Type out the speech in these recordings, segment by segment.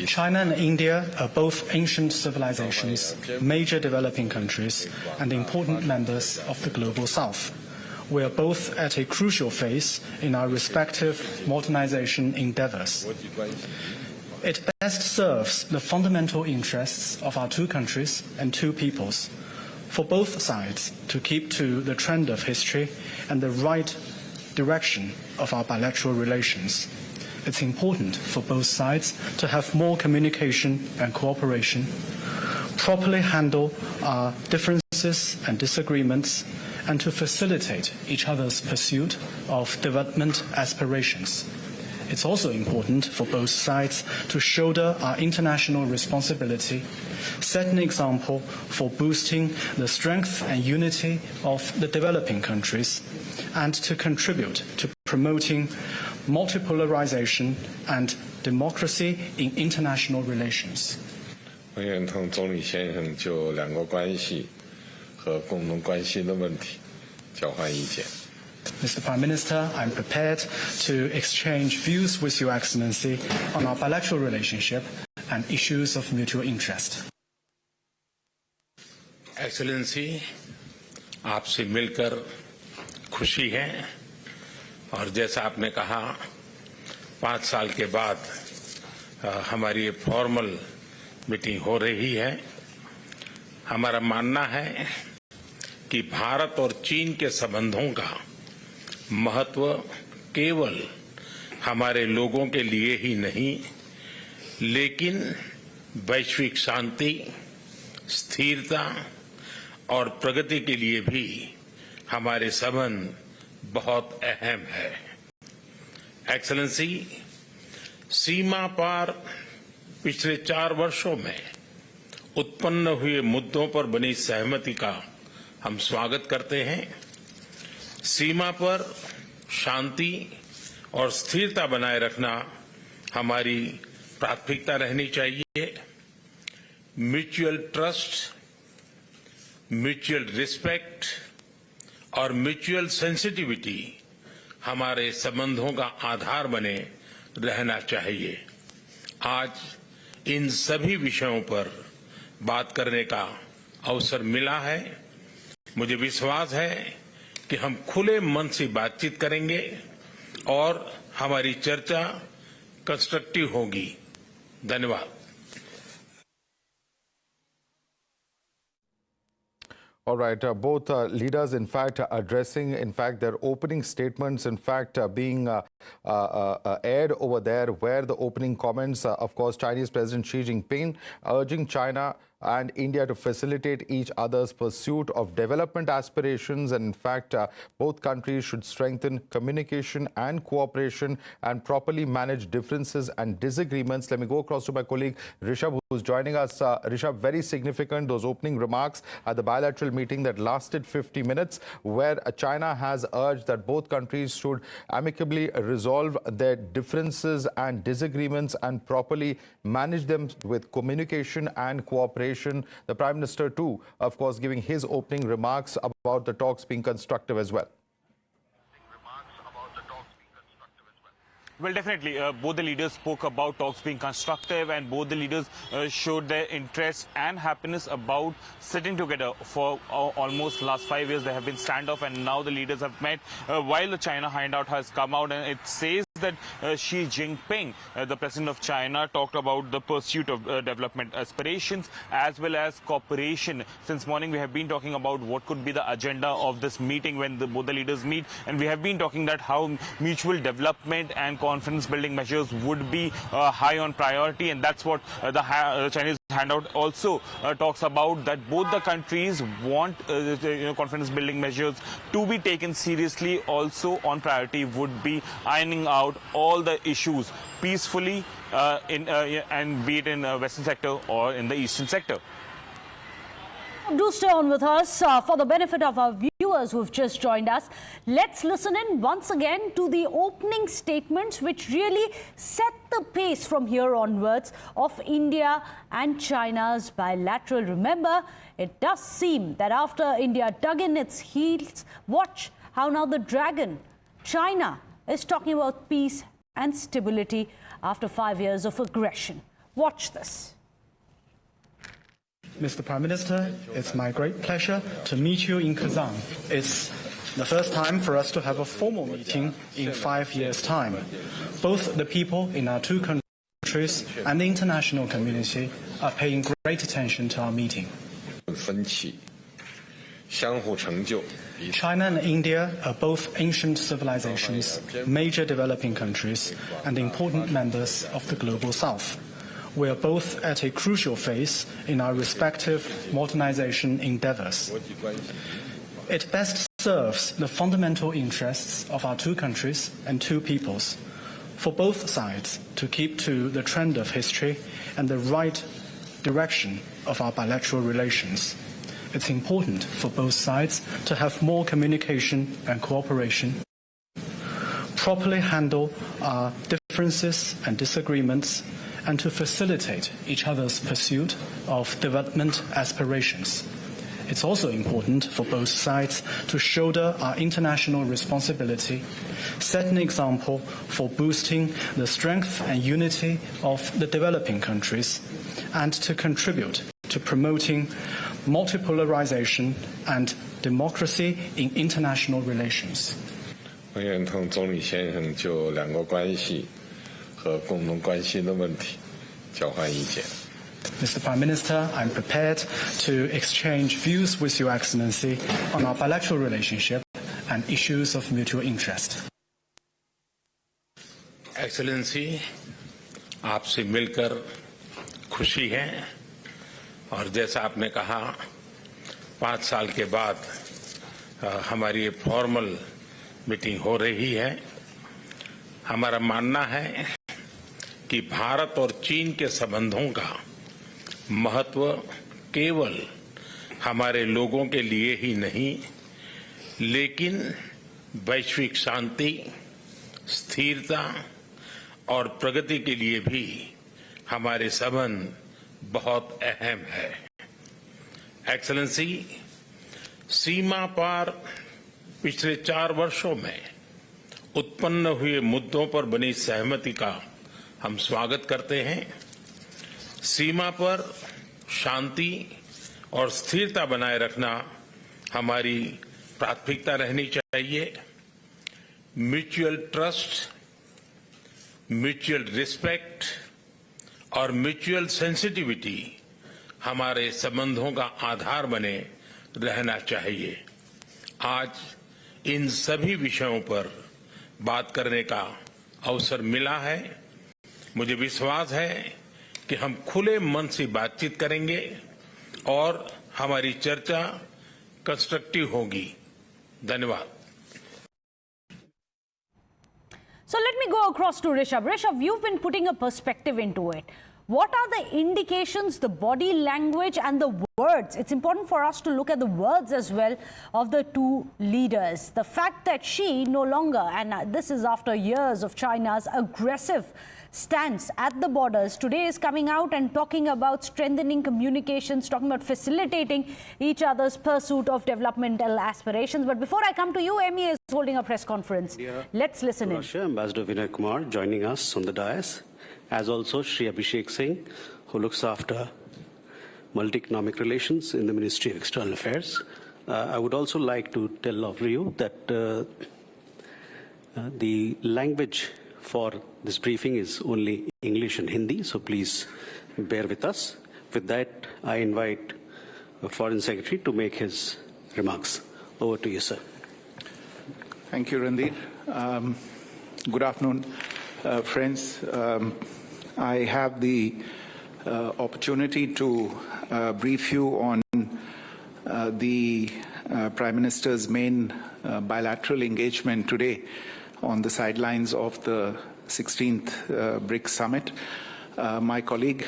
China and India are both ancient civilizations, major developing countries, and important members of the Global South. We are both at a crucial phase in our respective modernization endeavors. It best serves the fundamental interests of our two countries and two peoples, for both sides to keep to the trend of history and the right direction of our bilateral relations. It's important for both sides to have more communication and cooperation, properly handle our differences and disagreements, and to facilitate each other's pursuit of development aspirations. It's also important for both sides to shoulder our international responsibility, set an example for boosting the strength and unity of the developing countries, and to contribute to promoting multipolarization and democracy in international relations. 我愿同总理先生就两国关系和共同关心的问题交换意见。 Mr. Prime Minister, I'm prepared to exchange views with Your Excellency on our bilateral relationship and issues of mutual interest. Excellency, आपसे मिलकर खुशी है और जैसा आपने कहा 5 साल के बाद हमारी ये फॉर्मल मीटिंग हो रही है। हमारा मानना है कि भारत और चीन के संबंधों का महत्व केवल हमारे लोगों के लिए ही नहीं, लेकिन वैश्विक शांति, स्थिरता और प्रगति के लिए भी हमारे संबंध बहुत अहम है। एक्सेलेंसी, सीमा पार पिछले 4 वर्षों में उत्पन्न हुए मुद्दों पर बनी सहमति का हम स्वागत करते हैं। सीमा पर शांति और स्थिरता बनाए रखना हमारी प्राथमिकता रहनी चाहिए। म्यूचुअल ट्रस्ट, म्यूचुअल रिस्पेक्ट और म्यूचुअल सेंसिटिविटी हमारे संबंधों का आधार बने रहना चाहिए। आज इन सभी विषयों पर बात करने का अवसर मिला है। मुझे विश्वास है कि हम खुले मन से बातचीत करेंगे और हमारी चर्चा कंस्ट्रक्टिव होगी। धन्यवाद। All right, both leaders, in fact, addressing, their opening statements, being aired over there, where the opening comments, of course, Chinese President Xi Jinping urging China and India to facilitate each other's pursuit of development aspirations. And in fact, both countries should strengthen communication and cooperation and properly manage differences and disagreements. Let me go across to my colleague Rishabh, who's joining us. Rishabh, very significant, those opening remarks at the bilateral meeting that lasted 50 minutes, where China has urged that both countries should amicably resolve their differences and disagreements and properly manage them with communication and cooperation. The Prime Minister too, of course, giving his opening remarks about the talks being constructive as well. Well, definitely, both the leaders spoke about talks being constructive, and both the leaders showed their interest and happiness about sitting together. For almost last 5 years, there have been standoff, and now the leaders have met. While the China handout has come out, and it says that Xi Jinping, the president of China, talked about the pursuit of development aspirations as well as cooperation. Since morning, we have been talking about what could be the agenda of this meeting when both the leaders meet, and we have been talking that how mutual development and confidence-building measures would be high on priority, and that's what the Chinese handout also talks about, that both the countries want confidence-building measures to be taken seriously. Also on priority would be ironing out all the issues peacefully and be it in Western sector or in the Eastern sector. Do stay on with us for the benefit of our viewers who've just joined us. Let's listen in once again to the opening statements which really set the pace from here onwards of India and China's bilateral. Remember, it does seem that after India dug in its heels, watch how now the dragon, China, is talking about peace and stability after 5 years of aggression. Watch this. Mr. Prime Minister, it's my great pleasure to meet you in Kazan. It's the first time for us to have a formal meeting in 5 years' time. Both the people in our two countries and the international community are paying great attention to our meeting. China and India are both ancient civilizations, major developing countries, and important members of the global South. We are both at a crucial phase in our respective modernization endeavors. It best serves the fundamental interests of our two countries and two peoples, for both sides to keep to the trend of history and the right direction of our bilateral relations. It's important for both sides to have more communication and cooperation, properly handle our differences and disagreements, and to facilitate each other's pursuit of development aspirations. It's also important for both sides to shoulder our international responsibility, set an example for boosting the strength and unity of the developing countries, and to contribute to promoting multipolarization and democracy in international relations. 我愿同总理先生就两国关系和共同关心的问题交换意见。 Mr. Prime Minister, I'm prepared to exchange views with Your Excellency on our bilateral relationship and issues of mutual interest. Excellency, आपसे मिलकर खुशी है और जैसा आपने कहा 5 साल के बाद हमारी ये फॉर्मल मीटिंग हो रही है। हमारा मानना है कि भारत और चीन के संबंधों का महत्व केवल हमारे लोगों के लिए ही नहीं, लेकिन वैश्विक शांति, स्थिरता और प्रगति के लिए भी हमारे संबंध बहुत अहम है। एक्सेलेंसी, सीमा पार पिछले 4 वर्षों में उत्पन्न हुए मुद्दों पर बनी सहमति का हम स्वागत करते हैं। सीमा पर शांति और स्थिरता बनाए रखना हमारी प्राथमिकता रहनी चाहिए। म्यूचुअल ट्रस्ट, म्यूचुअल रिस्पेक्ट और म्यूचुअल सेंसिटिविटी हमारे संबंधों का आधार बने रहना चाहिए। आज इन सभी विषयों पर बात करने का अवसर मिला है। मुझे विश्वास है कि हम खुले मन से बातचीत करेंगे और हमारी चर्चा कंस्ट्रक्टिव होगी। धन्यवाद। So let me go across to Rishabh. Rishabh, you've been putting a perspective into it. What are the indications, the body language and the words? It's important for us to look at the words as well of the two leaders. The fact that she no longer, and this is after years of China's aggressive stance at the borders, today is coming out and talking about strengthening communications, talking about facilitating each other's pursuit of developmental aspirations. But before I come to you, MEA is holding a press conference. Let's listen in. Russia, Ambassador Vinay Kumar joining us on the dais, as also Shri Abhishek Singh, who looks after multi-economic relations in the Ministry of External Affairs. I would also like to tell all of you that the language for this briefing is only English and Hindi, so please bear with us. With that, I invite the Foreign Secretary to make his remarks. Over to you, sir. Thank you, Randeep. Good afternoon, friends. I have the opportunity to brief you on the Prime Minister's main bilateral engagement today on the sidelines of the 16th BRICS Summit. My colleague,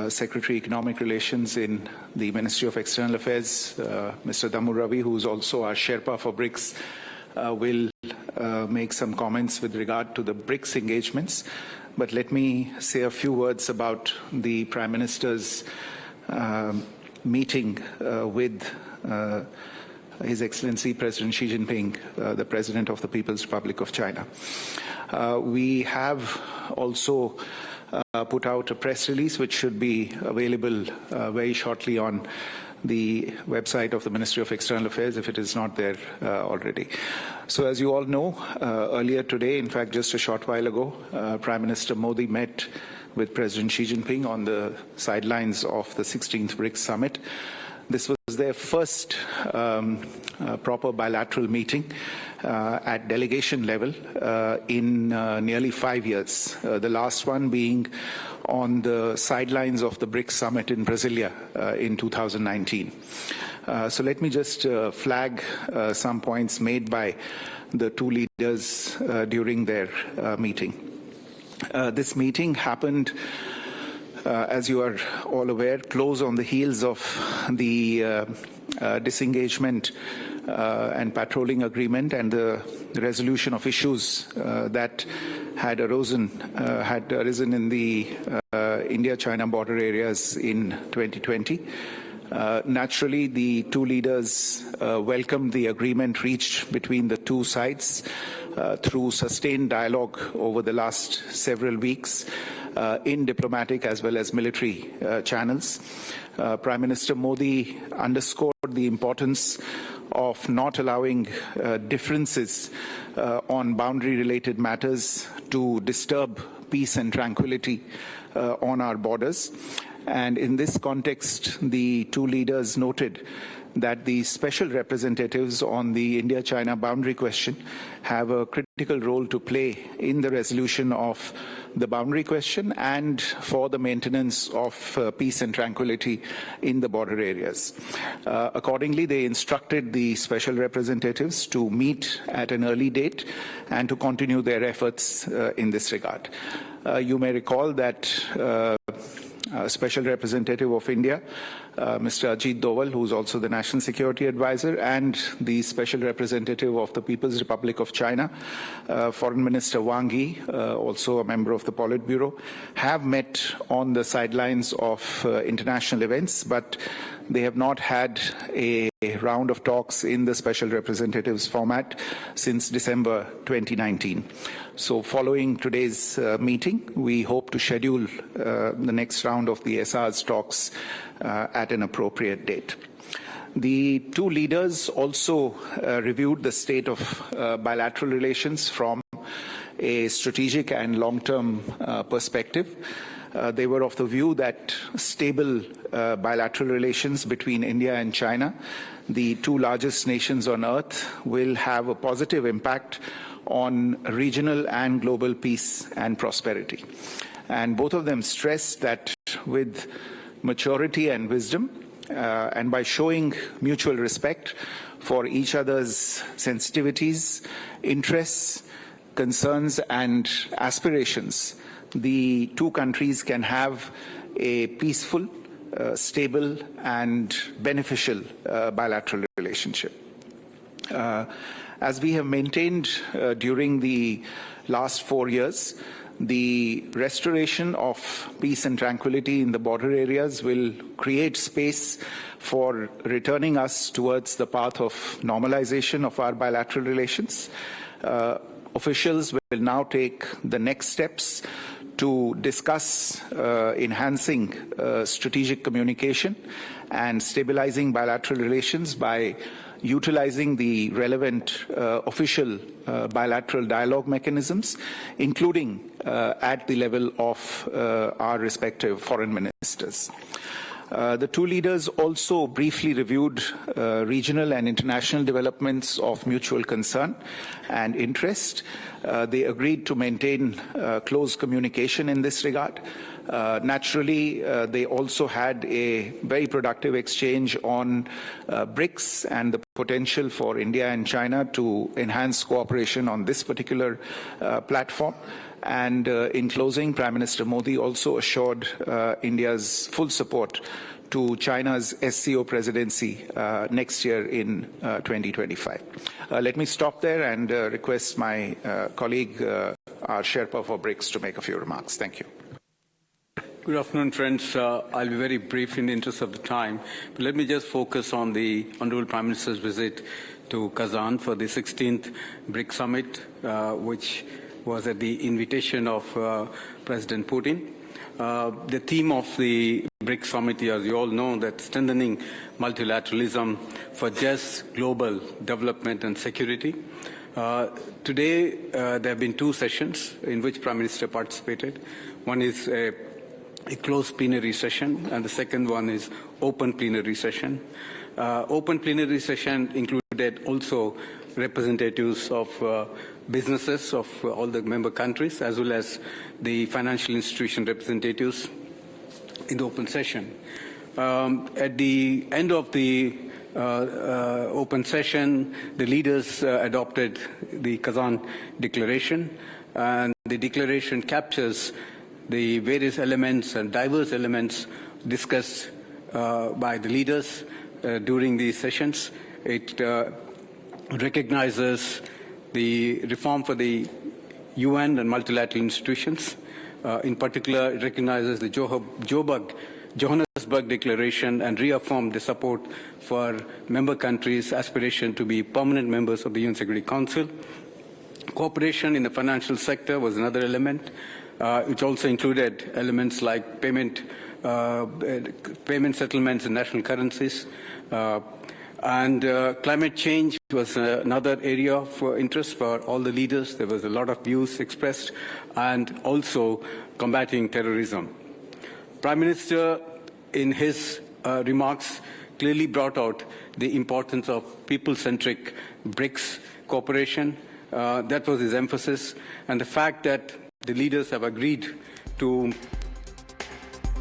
Secretary Economic Relations in the Ministry of External Affairs, Mr. Damu Ravi, who is also our Sherpa for BRICS, will make some comments with regard to the BRICS engagements. But let me say a few words about the Prime Minister's meeting with His Excellency President Xi Jinping, the President of the People's Republic of China. We have also put out a press release which should be available very shortly on the website of the Ministry of External Affairs if it is not there already. So as you all know, earlier today, in fact just a short while ago, Prime Minister Modi met with President Xi Jinping on the sidelines of the 16th BRICS summit. This was their first proper bilateral meeting at delegation level in nearly 5 years, the last one being on the sidelines of the BRICS summit in Brasilia in 2019. So let me just flag some points made by the two leaders during their meeting. This meeting happened, as you are all aware, close on the heels of the disengagement and patrolling agreement and the resolution of issues that had arisen in the India-China border areas in 2020. Naturally, the two leaders welcomed the agreement reached between the two sides through sustained dialogue over the last several weeks in diplomatic as well as military channels. Prime Minister Modi underscored the importance of not allowing differences on boundary-related matters to disturb peace and tranquility on our borders. And in this context, the two leaders noted that the special representatives on the India-China boundary question have a critical role to play in the resolution of the boundary question and for the maintenance of peace and tranquility in the border areas. Accordingly, they instructed the special representatives to meet at an early date and to continue their efforts in this regard. You may recall that Special Representative of India, Mr. Ajit Doval, who is also the National Security Advisor, and the Special Representative of the People's Republic of China, Foreign Minister Wang Yi, also a member of the Politburo, have met on the sidelines of international events, but they have not had a round of talks in the Special Representatives format since December 2019. So following today's meeting, we hope to schedule the next round of the SR's talks at an appropriate date. The two leaders also reviewed the state of bilateral relations from a strategic and long-term perspective. They were of the view that stable bilateral relations between India and China, the two largest nations on earth, will have a positive impact on regional and global peace and prosperity. And both of them stressed that with maturity and wisdom, and by showing mutual respect for each other's sensitivities, interests, concerns, and aspirations, the two countries can have a peaceful, stable, and beneficial bilateral relationship. As we have maintained during the last 4 years, the restoration of peace and tranquility in the border areas will create space for returning us towards the path of normalization of our bilateral relations. Officials will now take the next steps to discuss enhancing strategic communication and stabilizing bilateral relations by utilizing the relevant official bilateral dialogue mechanisms, including at the level of our respective foreign ministers. The two leaders also briefly reviewed regional and international developments of mutual concern and interest. They agreed to maintain close communication in this regard. Naturally, they also had a very productive exchange on BRICS and the potential for India and China to enhance cooperation on this particular platform. And in closing, Prime Minister Modi also assured India's full support to China's SCO presidency next year in 2025. Let me stop there and request my colleague, our Sherpa for BRICS, to make a few remarks. Thank you. Good afternoon, friends. I'll be very brief in the interest of the time. But let me just focus on the Honorable Prime Minister's visit to Kazan for the 16th BRICS Summit, which was at the invitation of President Putin. The theme of the BRICS summit, as you all know, that strengthening multilateralism for just global development and security. Today, there have been two sessions in which Prime Minister participated. One is a closed plenary session, and the second one is open plenary session. Open plenary session included also representatives of businesses of all the member countries, as well as the financial institution representatives in the open session. At the end of the open session, the leaders adopted the Kazan Declaration, and the declaration captures the various elements and diverse elements discussed by the leaders during these sessions. It recognizes the reform for the UN and multilateral institutions. In particular, it recognizes the Johannesburg Declaration and reaffirmed the support for member countries' aspiration to be permanent members of the UN Security Council. Cooperation in the financial sector was another element, which also included elements like payment settlements in national currencies. And climate change was another area of interest for all the leaders. There was a lot of views expressed, and also combating terrorism. Prime Minister, in his remarks, clearly brought out the importance of people-centric BRICS cooperation. That was his emphasis, and the fact that the leaders have agreed to